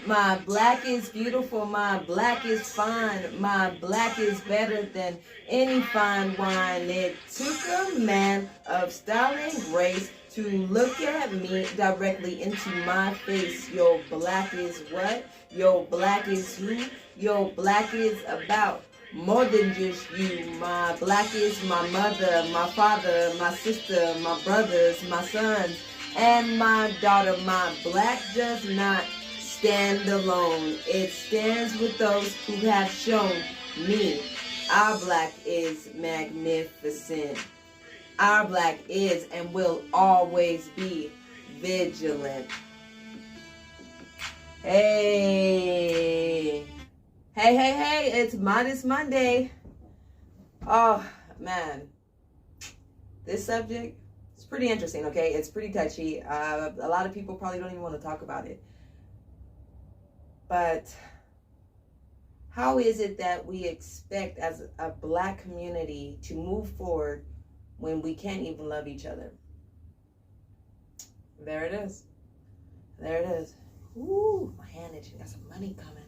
My black is beautiful, my black is fine, my black is better than any fine wine. It took a man of style and grace to look at me directly into my face. Your black is what? Your black is who? Your black is about more than just you. My black is my mother, my father, my sister, my brothers, my sons, and my daughter. My black does not stand alone. It stands with those who have shown me. Our black is magnificent. Our black is and will always be vigilant. Hey. Hey, it's Modest Monday. Oh, man. This subject is pretty interesting, okay? It's pretty touchy. A lot of people probably don't even want to talk about it. But how is it that we expect as a black community to move forward when we can't even love each other? There it is. There it is. Ooh, my hand itching. Got some money coming.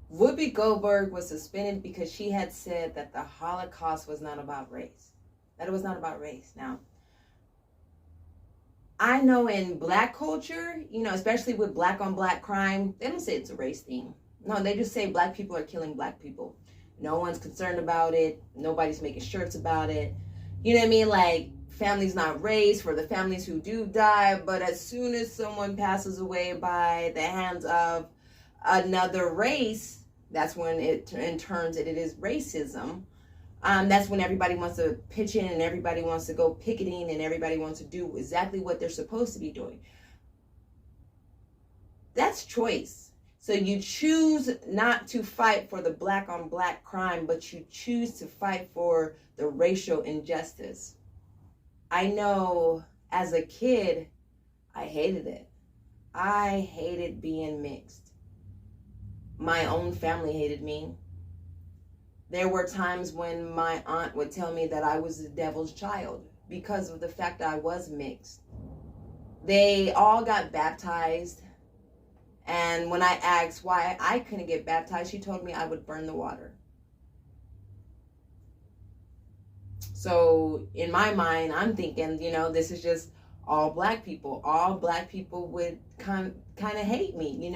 Whoopi Goldberg was suspended because she had said that the Holocaust was not about race. That it was not about race. Now, I know in black culture, especially with black on black crime, they don't say it's a race thing. No, they just say black people are killing black people. No one's concerned about it. Nobody's making shirts about it. You know what I mean? Like, family's not race for the families who do die, but as soon as someone passes away by the hands of another race, that's when it turns it is racism. That's when everybody wants to pitch in and everybody wants to go picketing and everybody wants to do exactly what they're supposed to be doing. That's choice. So you choose not to fight for the black on black crime, but you choose to fight for the racial injustice. I know as a kid, I hated it. I hated being mixed. My own family hated me. There were times when my aunt would tell me that I was the devil's child because of the fact that I was mixed. They all got baptized, and when I asked why I couldn't get baptized, she told me I would burn the water. So in my mind, I'm thinking, this is just all black people. All black people would kind of hate me,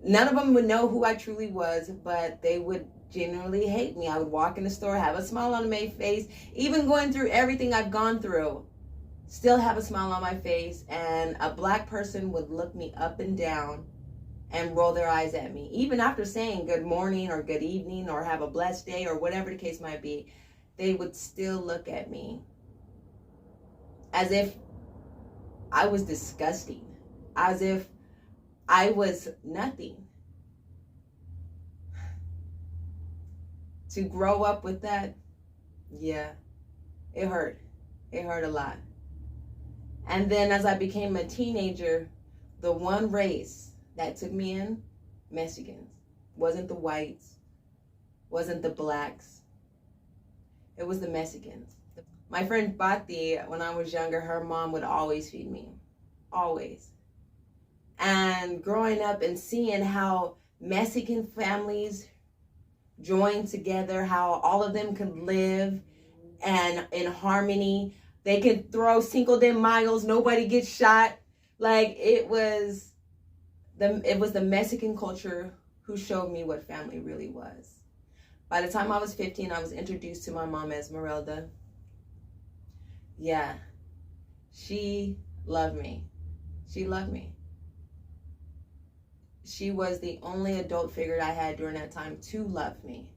None of them would know who I truly was, but they would genuinely hate me. I would walk in the store, have a smile on my face, even going through everything I've gone through, still have a smile on my face, and a black person would look me up and down and roll their eyes at me. Even after saying good morning or good evening or have a blessed day or whatever the case might be, they would still look at me as if I was disgusting, as if I was nothing. To grow up with that, yeah, it hurt. It hurt a lot. And then as I became a teenager, the one race that took me in, Mexicans. Wasn't the whites, wasn't the blacks. It was the Mexicans. My friend Pati, when I was younger, her mom would always feed me. Always. And growing up and seeing how Mexican families join together, how all of them could live and in harmony. They could throw Cinco de Mayos, nobody gets shot. Like it was the Mexican culture who showed me what family really was. By the time I was 15, I was introduced to my mom, Esmeralda. Yeah, she loved me. She loved me. She was the only adult figure I had during that time to love me.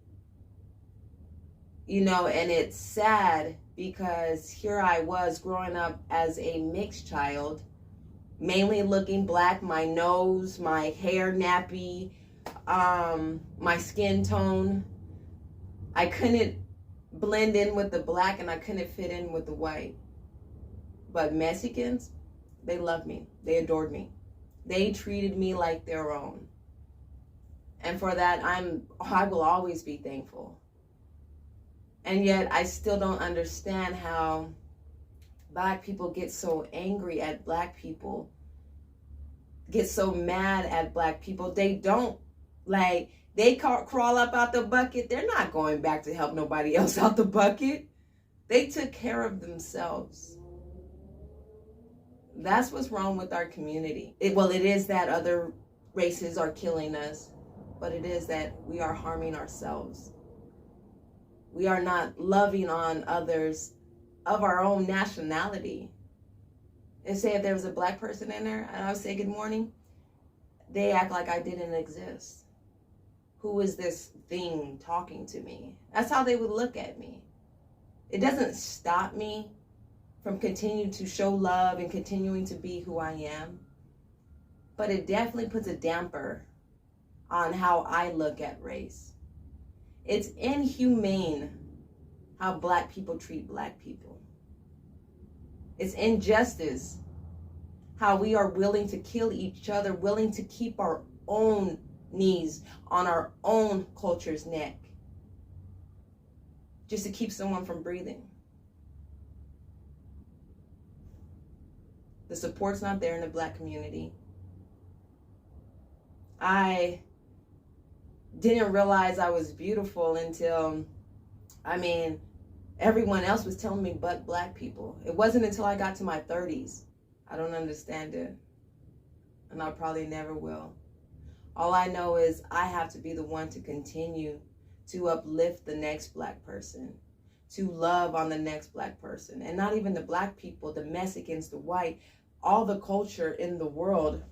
And it's sad because here I was growing up as a mixed child, mainly looking black, my nose, my hair nappy, my skin tone. I couldn't blend in with the black and I couldn't fit in with the white. But Mexicans, they loved me. They adored me. They treated me like their own. And for that, I will always be thankful. And yet, I still don't understand how black people get so angry at black people get so mad at Black people. They don't, like, they crawl up out the bucket. They're not going back to help nobody else out the bucket. They took care of themselves. That's what's wrong with our community. It is that other races are killing us, but it is that we are harming ourselves. We are not loving on others of our own nationality. And say if there was a Black person in there and I would say good morning, they act like I didn't exist. Who is this thing talking to me? That's how they would look at me. It doesn't stop me from continuing to show love and continuing to be who I am, but it definitely puts a damper on how I look at race. It's inhumane how Black people treat Black people. It's injustice how we are willing to kill each other, willing to keep our own knees on our own culture's neck just to keep someone from breathing. The support's not there in the Black community. I didn't realize I was beautiful until, everyone else was telling me but Black people. It wasn't until I got to my 30s. I don't understand it. And I probably never will. All I know is I have to be the one to continue to uplift the next Black person, to love on the next Black person. And not even the Black people, the Mexicans, the white, all the culture in the world,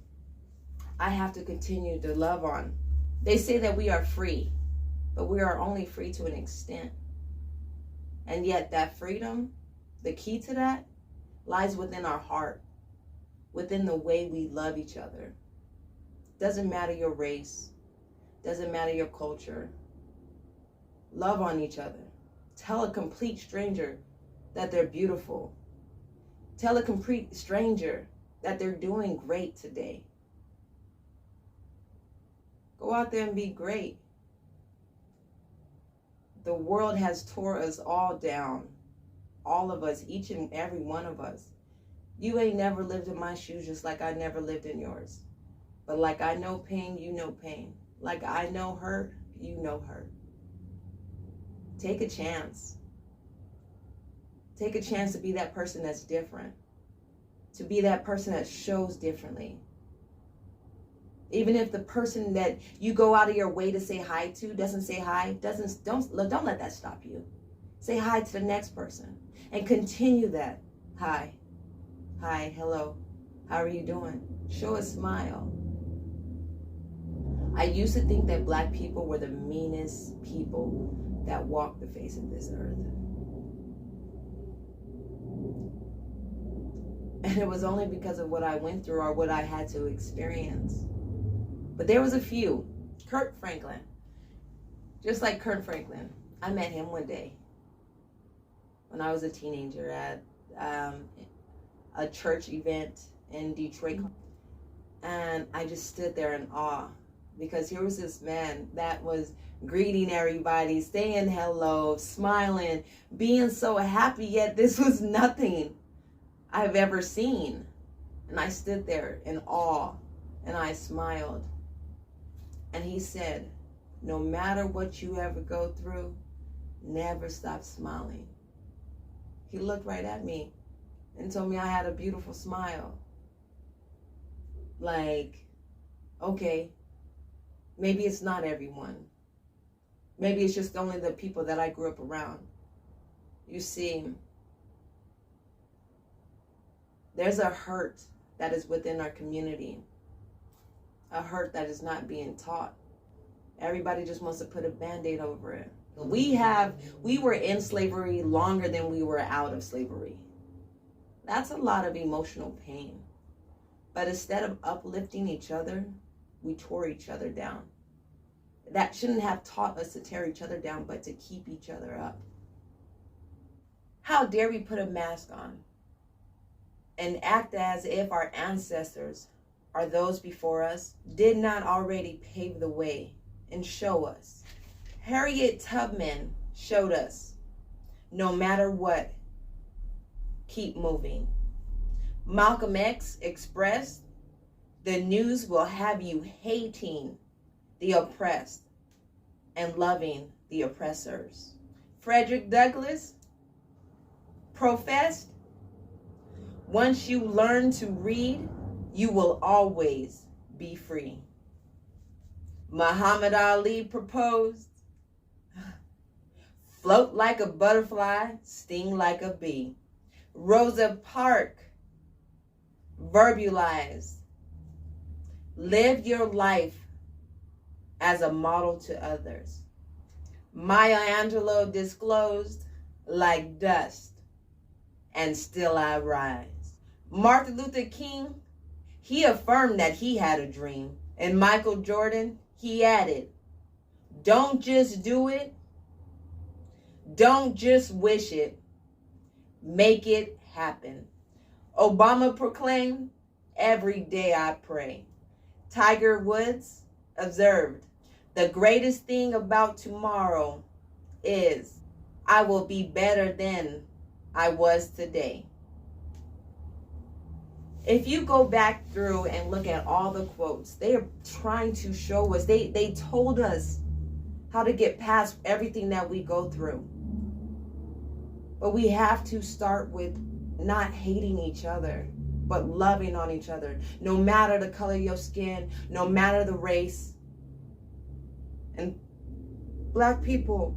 I have to continue to love on. They say that we are free, but we are only free to an extent. And yet that freedom, the key to that, lies within our heart, within the way we love each other. Doesn't matter your race, doesn't matter your culture. Love on each other. Tell a complete stranger that they're beautiful. Tell a complete stranger that they're doing great today. Go out there and be great. The world has tore us all down. All of us, each and every one of us. You ain't never lived in my shoes just like I never lived in yours. But like I know pain, you know pain. Like I know hurt, you know hurt. Take a chance. Take a chance to be that person that's different. To be that person that shows differently. Even if the person that you go out of your way to say hi to doesn't say hi, don't let that stop you. Say hi to the next person and continue that. Hi, hello, how are you doing? Show a smile. I used to think that Black people were the meanest people that walked the face of this earth. And it was only because of what I went through or what I had to experience. But there was a few. Kirk Franklin. Just like Kirk Franklin. I met him one day when I was a teenager at a church event in Detroit. And I just stood there in awe because here was this man that was greeting everybody, saying hello, smiling, being so happy, yet this was nothing I've ever seen. And I stood there in awe and I smiled. And he said, no matter what you ever go through, never stop smiling. He looked right at me and told me I had a beautiful smile. Like, okay, maybe it's not everyone. Maybe it's just only the people that I grew up around. You see, there's a hurt that is within our community. A hurt that is not being taught. Everybody just wants to put a Band-Aid over it. We were in slavery longer than we were out of slavery. That's a lot of emotional pain. But instead of uplifting each other, we tore each other down. That shouldn't have taught us to tear each other down, but to keep each other up. How dare we put a mask on and act as if our ancestors or those before us did not already pave the way and show us. Harriet Tubman showed us, no matter what, keep moving. Malcolm X expressed, The news will have you hating the oppressed and loving the oppressors. Frederick Douglass professed, once you learn to read, you will always be free. Muhammad Ali proposed, float like a butterfly, sting like a bee. Rosa Parks verbalized, live your life as a model to others. Maya Angelou disclosed, like dust, and still I rise. Martin Luther King, he affirmed that he had a dream. And Michael Jordan, he added, don't just do it, don't just wish it, make it happen. Obama proclaimed, every day I pray. Tiger Woods observed, the greatest thing about tomorrow is I will be better than I was today. If you go back through and look at all the quotes, they are trying to show us, they told us how to get past everything that we go through. But we have to start with not hating each other, but loving on each other, no matter the color of your skin, no matter the race. And Black people,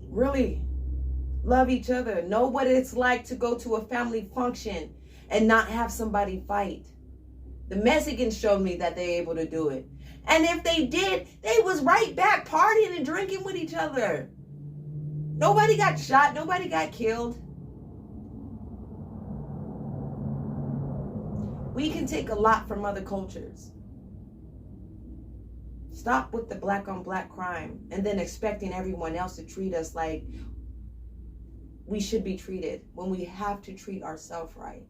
really love each other. Know what it's like to go to a family function and not have somebody fight. The Mexicans showed me that they're able to do it. And if they did, they was right back partying and drinking with each other. Nobody got shot. Nobody got killed. We can take a lot from other cultures. Stop with the black on black crime and then expecting everyone else to treat us like we should be treated when we have to treat ourselves right.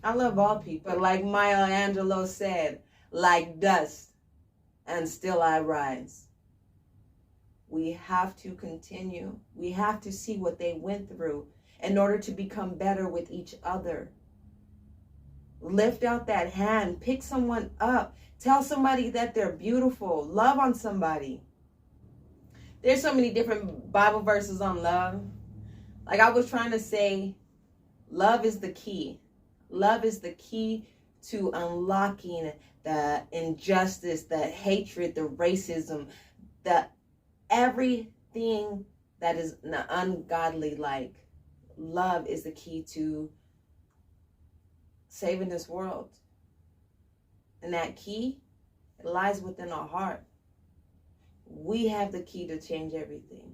I love all people, but like Maya Angelou said, like dust, and still I rise. We have to continue. We have to see what they went through in order to become better with each other. Lift out that hand, pick someone up, tell somebody that they're beautiful, love on somebody. There's so many different Bible verses on love. Like I was trying to say, love is the key. Love is the key to unlocking the injustice, the hatred, the racism, the everything that is ungodly. Like love is the key to saving this world. And that key, it lies within our heart. We have the key to change everything.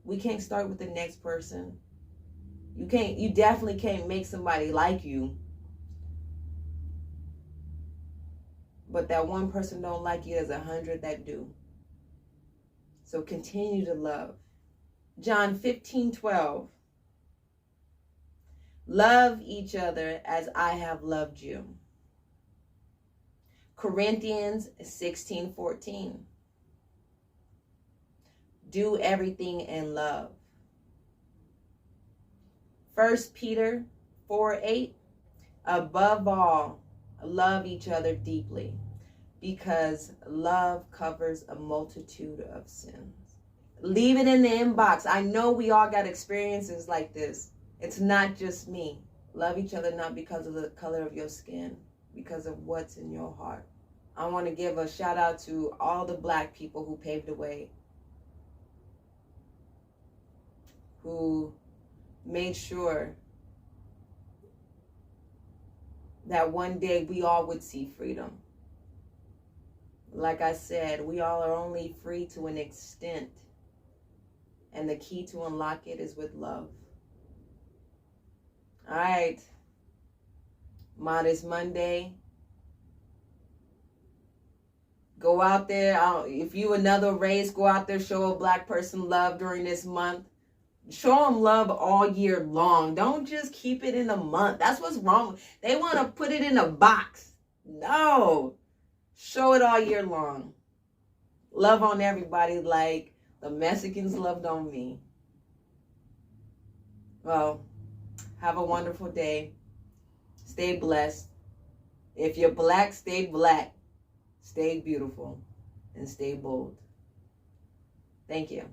We can't start with the next person. You definitely can't make somebody like you. But that one person don't like you, there's 100 that do. So continue to love. John 15:12. Love each other as I have loved you. Corinthians 16:14. Do everything in love. 1 Peter 4:8. Above all, love each other deeply, because love covers a multitude of sins. Leave it in the inbox. I know we all got experiences like this. It's not just me. Love each other not because of the color of your skin, because of what's in your heart. I want to give a shout out to all the Black people who paved the way, who made sure that one day we all would see freedom. Like I said, we all are only free to an extent, and the key to unlock it is with love. All right, Modest Monday. Go out there. If you another race, go out there, show a Black person love during this month. Show them love all year long. Don't just keep it in a month. That's what's wrong. They want to put it in a box. No. Show it all year long. Love on everybody like the Mexicans loved on me. Well, Have a wonderful day. Stay blessed. If you're black, stay black. Stay beautiful. And stay bold. Thank you.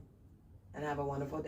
And have a wonderful day.